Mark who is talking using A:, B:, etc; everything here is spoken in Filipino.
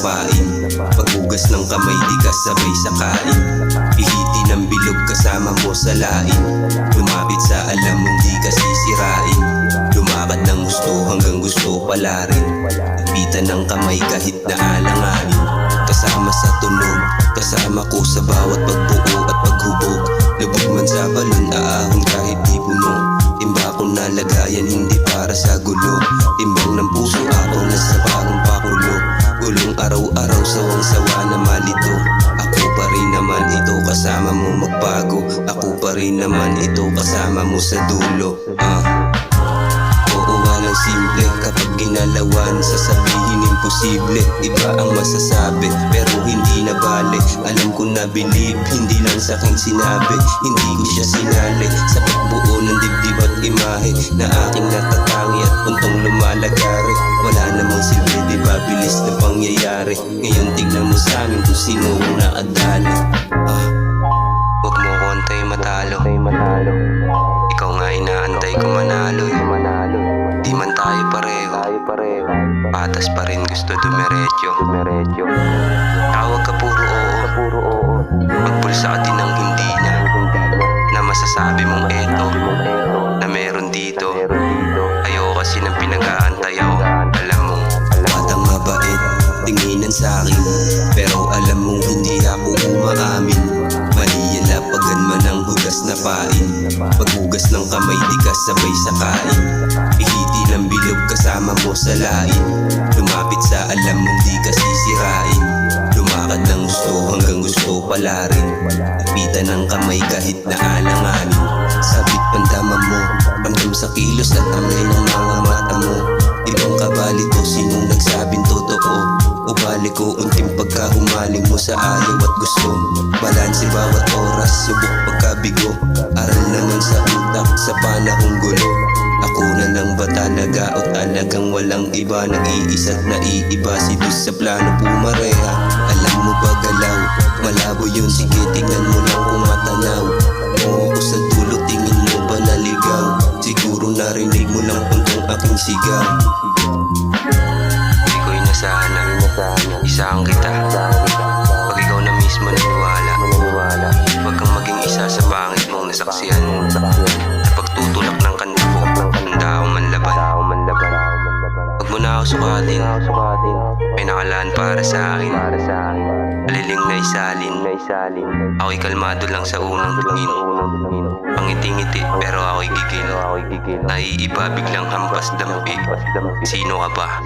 A: pain. Paghugas ng kamay di ka sabay sakain. Ihiti ng bilog kasama mo sa lain. Lumapit sa alam mong di ka sisirain. Lumakad ng gusto hanggang gusto pala rin. Pitan ng kamay kahit na alanganin. Kasama sa tunog, kasama ko sa bawat pagbuo at paghubog. Lubog man sa balon, aahon kahit di puno. Timba ko na lagayan, hindi para sa gulo. Timbang ng puso ako na sa bagong pakulo. Gulong araw-araw, sawang-sawa na malito. Ako pa rin naman ito, kasama mo magbago. Ako pa rin naman ito, kasama mo sa dulo. Oo, walang simple kapag ginalawan. Sasabihin imposible, iba ang masasabi, pero hindi na bale. Alam ko na believe, hindi lang sa aking sinabi. Hindi ko siya sinali sa pagbuo ng dibdib at imahe na aking natatangi at puntong lumalagari. Wala namang silbi, di ba bilis na pangyayari. Ngayon tignan mo sa amin kung sino ang nakadali. Huwag mo ko antay matalo. Ikaw nga inaantay ko manalo. Di man tayo pareho, patas pa rin gusto dumiretso. Tawag ka puro oo, magpulsa ka din ng hindi na. Na masasabi mong eto, na meron dito. Ayoko kasi ng pinag-aantay ako. Alam mo, batang mabait, tinginan sa'kin, pero alam mong hindi ako umaamin. Mali yan, lapagan man ang hugas na pain. Paghugas ng kamay di ka sabay sakain. Ihiti ng bilog kasama mo sa lain. Lumapit sa alam mong di ka sisirain. Lumakad ng gusto hanggang gusto pala rin. Lapitan ng kamay kahit na alanganin. Sabit pandama mo, ramdam sa kilos at amay ng mga mata mo. Ibang kabali to, sinong nagsabing totoo? Ubali ko unting pagkahumaling mo sa ayaw at gusto. Balanse bawat oras, subok pagkabigo. Aral naman sa utak, sa panahong gulo. Ako na lang ba talaga o talagang walang iba? Nag-iisa't naiiba, si Diyos sa plano pumareha. Alam mo ba galaw, malabo yun, sige tingnan mo lang kung matanaw. Oo ko sa dulo, tingin mo ba naligaw? Siguro narinig mo lang puntong aking sigaw. Di ko'y nasana, isaan kita. Pag ikaw na mismo naniwala, huwag kang maging isa sa pangit mong nasaksihan. Sa pagtutulak ng kanta ko, handa akong manlaban. Huwag mo na ako sukatin, may nakalaan para sa akin. Aliling na isalin, ako'y kalmado lang sa unang tingin. Pangiti-ngiti pero ako'y gigil. Naiiba biglang hampas dampi. Sino ka ba?